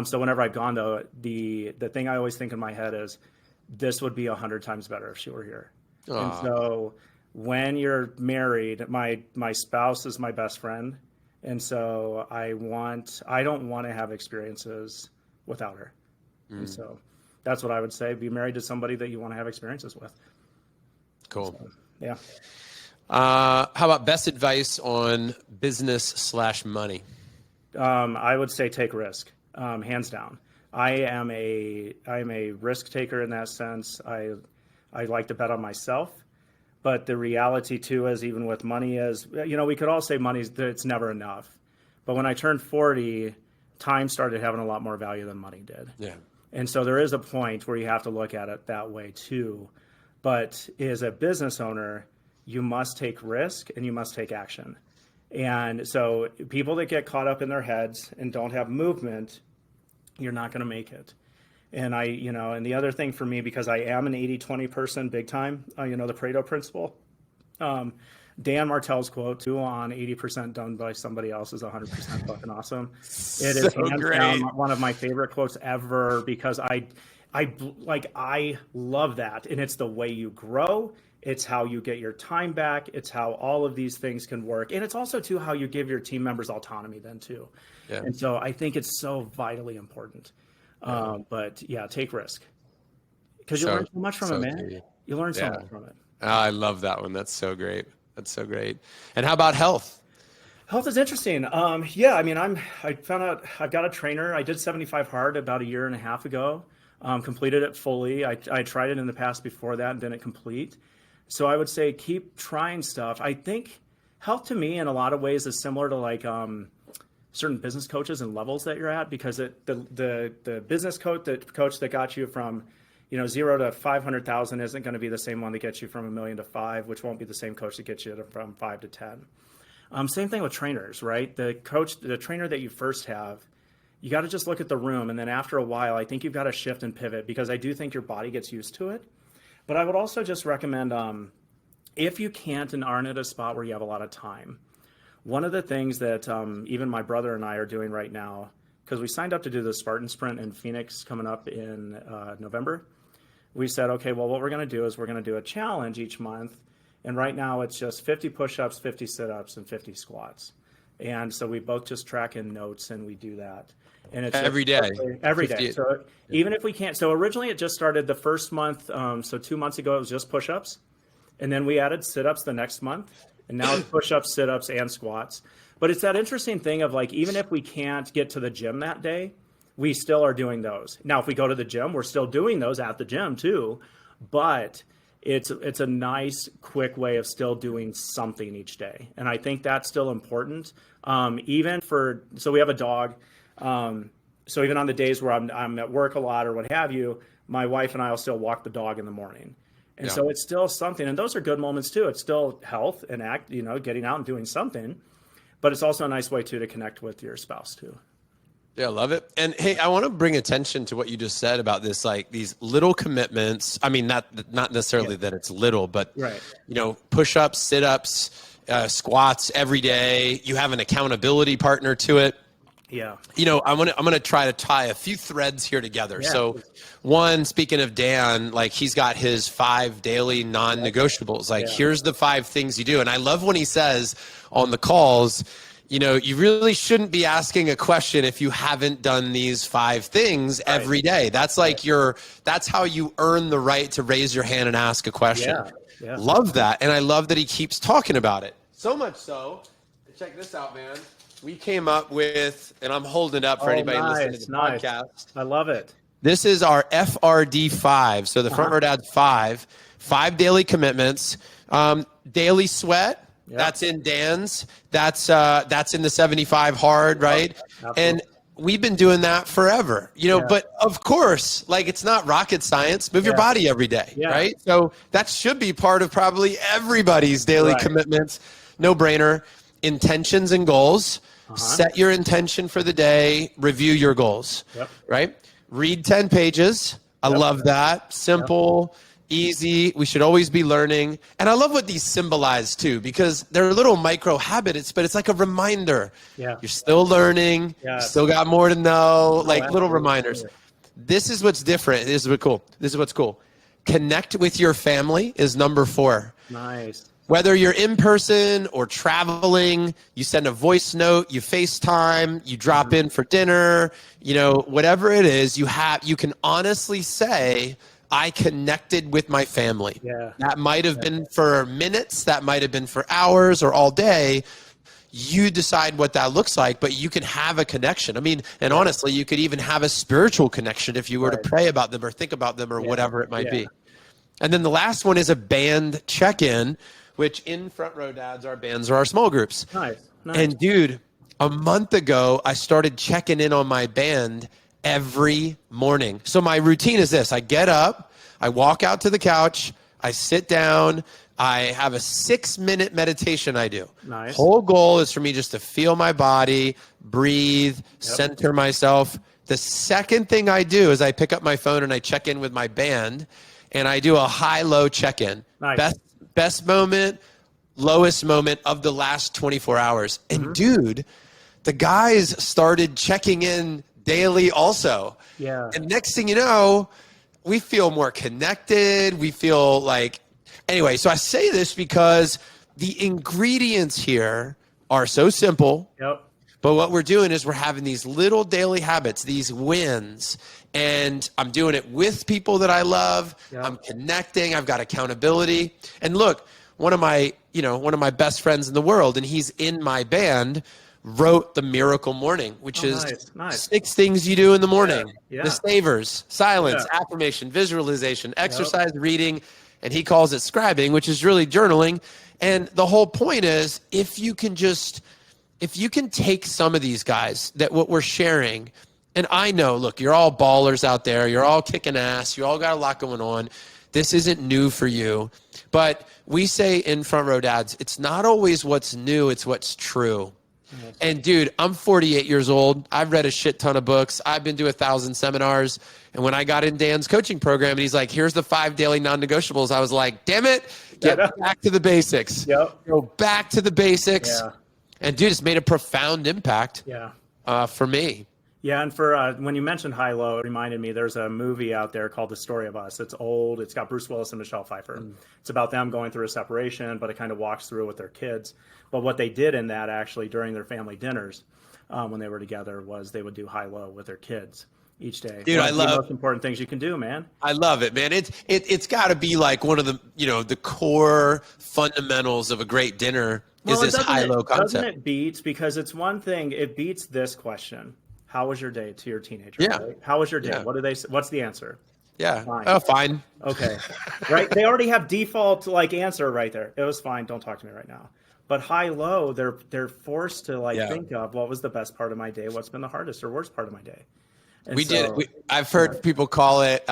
So whenever I've gone though, the thing I always think in my head is this would be 100 times better if she were here. Aww. And so when you're married, my spouse is my best friend. And so I don't want to have experiences without her. And so that's what I would say. Be married to somebody that you want to have experiences with. Cool. So, yeah. How about best advice on business/money? I would say take risk, hands down. I'm a risk taker in that sense. I like to bet on myself, but the reality too is even with money is, we could all say it's never enough. But when I turned 40, time started having a lot more value than money did. Yeah. And so there is a point where you have to look at it that way too. But as a business owner, you must take risk and you must take action. And so people that get caught up in their heads and don't have movement, you're not going to make it. And and the other thing for me, because I am an 80-20 person big time, the Pareto principle, Dan Martell's quote, "2 on 80% done by somebody else is 100% fucking awesome." It is hands down one of my favorite quotes ever because I love that. And it's the way you grow. It's how you get your time back. It's how all of these things can work. And it's also too how you give your team members autonomy then too. Yeah. And so I think it's so vitally important. But yeah, take risk. Because you learn so much from it, man. You learn so much from it. Oh, I love that one. That's so great. That's so great. And how about health? Health is interesting. I found out I've got a trainer. I did 75 hard about 1.5 years ago. Completed it fully. I tried it in the past before that and didn't complete. So I would say keep trying stuff. I think health to me in a lot of ways is similar to like certain business coaches and levels that you're at, because the business coach that got you from 0 to 500,000 isn't going to be the same one that gets you from 1 million to 5, which won't be the same coach that gets you from 5 to 10. Same thing with trainers, right? The trainer that you first have, you got to just look at the room. And then after a while, I think you've got to shift and pivot because I do think your body gets used to it. But I would also just recommend if you can't and aren't at a spot where you have a lot of time, one of the things that even my brother and I are doing right now, because we signed up to do the Spartan Sprint in Phoenix coming up in November, we said, okay, well, what we're going to do is we're going to do a challenge each month. And right now it's just 50 push-ups, 50 sit-ups, and 50 squats. And so we both just track in notes and we do that. And it's every day. Every day. So even if we can't, so originally it just started the first month. So 2 months ago, it was just push-ups. And then we added sit-ups the next month. And now it's push-ups, sit-ups, and squats. But it's that interesting thing of like, even if we can't get to the gym that day, we still are doing those. Now, if we go to the gym, we're still doing those at the gym too. But it's a nice, quick way of still doing something each day. And I think that's still important. So we have a dog. So even on the days where I'm at work a lot or what have you, my wife and I will still walk the dog in the morning. And so it's still something. And those are good moments too. It's still health and getting out and doing something. But it's also a nice way too to connect with your spouse too. Yeah, I love it. And hey, I want to bring attention to what you just said about this, like these little commitments. I mean, not necessarily that it's little, but right. Push-ups, sit-ups, squats every day. You have an accountability partner to it. Yeah. I'm gonna try to tie a few threads here together. Yeah. So, one, speaking of Dan, like he's got his 5 daily non-negotiables. Like, here's the 5 things you do. And I love when he says on the calls, you really shouldn't be asking a question if you haven't done these 5 things every day. That's like that's how you earn the right to raise your hand and ask a question. Yeah. Love that. And I love that he keeps talking about it. So much so, check this out, man. We came up with, and I'm holding it up for anybody listening to the podcast. I love it. This is our FRD5. So the Front Row Dad's 5 daily commitments. Daily sweat. Yep. That's in Dan's. That's in the 75 hard, right? Absolutely. And we've been doing that forever, but of course, like it's not rocket science. Move your body every day, right? So that should be part of probably everybody's daily commitments. No brainer. Intentions and goals. Set your intention for the day. Review your goals, right? Read 10 pages. I love that. Simple. Easy. We should always be learning. And I love what these symbolize too, because they're little micro habits, but it's like a reminder. Yeah. You're still learning. You still got more to know, like little reminders. This is what's different. This is what's cool. Connect with your family is number 4. Nice. Whether you're in person or traveling, you send a voice note, you FaceTime, you drop in for dinner, whatever it is, you can honestly say, I connected with my family. Yeah. That might have been for minutes, that might have been for hours or all day. You decide what that looks like, but you can have a connection. I mean, and honestly, you could even have a spiritual connection if you were to pray about them or think about them or whatever it might be. And then the last one is a band check-in, which in Front Row Dads, our bands are our small groups. Nice. And dude, a month ago, I started checking in on my band every morning. So my routine is this. I get up, I walk out to the couch, I sit down, I have a 6-minute meditation I do. Nice. Whole goal is for me just to feel my body, breathe, center myself. The second thing I do is I pick up my phone and I check in with my band, and I do a high-low check-in. Nice. Best moment, lowest moment of the last 24 hours. And dude, the guys started checking in daily also. Yeah. And next thing you know, we feel more connected. We feel like, anyway, so I say this because the ingredients here are so simple. Yep. But what we're doing is we're having these little daily habits, these wins, and I'm doing it with people that I love. Yep. I'm connecting. I've got accountability. And look, one of my best friends in the world, and he's in my band, wrote the Miracle Morning, which is nice. 6 things you do in the morning. Yeah. The savers, silence, affirmation, visualization, exercise, reading, and he calls it scribing, which is really journaling. And the whole point is if you can take some of these guys, that what we're sharing, and I know, look, you're all ballers out there. You're all kicking ass. You all got a lot going on. This isn't new for you. But we say in Front Row Dads, it's not always what's new, it's what's true. And dude, I'm 48 years old. I've read a shit ton of books. I've been to 1,000 seminars. And when I got in Dan's coaching program and he's like, here's the 5 daily non-negotiables, I was like, damn it, get back to the basics. Go back to the basics. Yeah. And dude, it's made a profound impact for me. Yeah, and for when you mentioned high-low, it reminded me there's a movie out there called The Story of Us. It's old. It's got Bruce Willis and Michelle Pfeiffer. It's about them going through a separation, but it kind of walks through with their kids. But what they did in that actually during their family dinners when they were together was they would do high-low with their kids each day. Dude, I love the most important things you can do, man. I love it, man. It's got to be like one of the the core fundamentals of a great dinner is this high-low concept. Doesn't it beat, because it's one thing, it beats this question. How was your day to your teenager? Yeah. Right? How was your day? Yeah. What do they? What's the answer? Yeah. Fine. Oh, fine. Okay. Right. They already have default answer right there. It was fine. Don't talk to me right now. But high-low, they're forced to think of what was the best part of my day, what's been the hardest or worst part of my day. And We did. so, I've heard people call it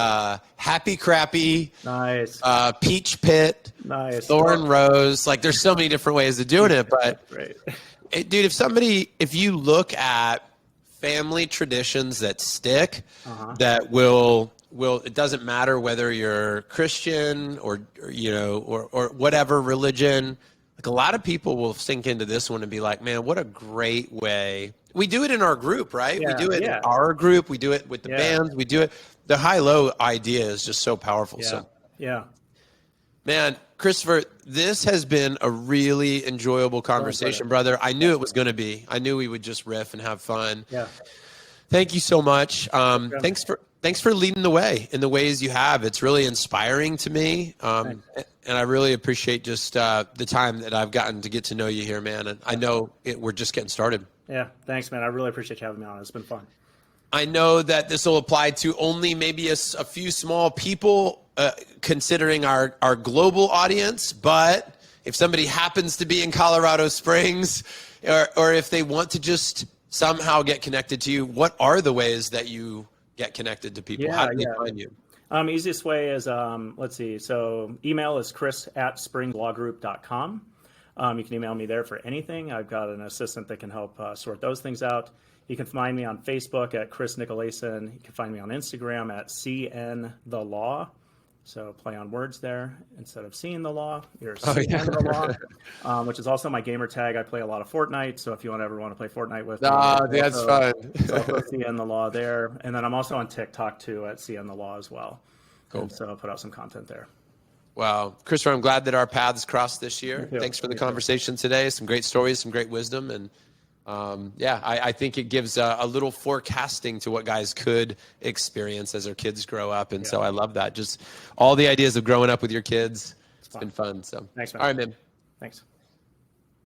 happy crappy, nice, peach pit, nice. thorn rose. Like there's so many different ways of doing it. But Right. dude, if you look at family traditions that stick, that will, it doesn't matter whether you're Christian or whatever religion. Like a lot of people will sink into this one and be like, man, what a great way. We do it in our group, right? We do it in our group. We do it with the bands. We do it. The high-low idea is just so powerful. Yeah. So, Yeah. man, Christopher, this has been a really enjoyable conversation, brother. I knew it was going to be. I knew we would just riff and have fun. Yeah. Thank you so much. Thanks for leading the way in the ways you have. It's really inspiring to me. And I really appreciate just the time that I've gotten to get to know you here, man. And I know we're just getting started. Yeah. Thanks, man. I really appreciate you having me on. It's been fun. I know that this will apply to only maybe a few small people, considering our global audience. But if somebody happens to be in Colorado Springs, or if they want to just somehow get connected to you, what are the ways that you get connected to people? How do they find you? Easiest way is, let's see. So email is chris@springslawgroup.com. You can email me there for anything. I've got an assistant that can help sort those things out. You can find me on Facebook at Chris Nicolaysen. You can find me on Instagram at CN The Law. So play on words there. Instead of seeing the law, you're seeing the law, which is also my gamer tag. I play a lot of Fortnite. So if you ever want to play Fortnite with me, that's fun. So I'll put CN The Law there. And then I'm also on TikTok too at CN The Law as well. Cool. And so I'll put out some content there. Wow. Christopher, I'm glad that our paths crossed this year. Thanks for the conversation today. Some great stories, some great wisdom. And I think it gives a little forecasting to what guys could experience as their kids grow up. And so I love that. Just all the ideas of growing up with your kids. It's been fun. So, thanks, man. All right, man. Thanks.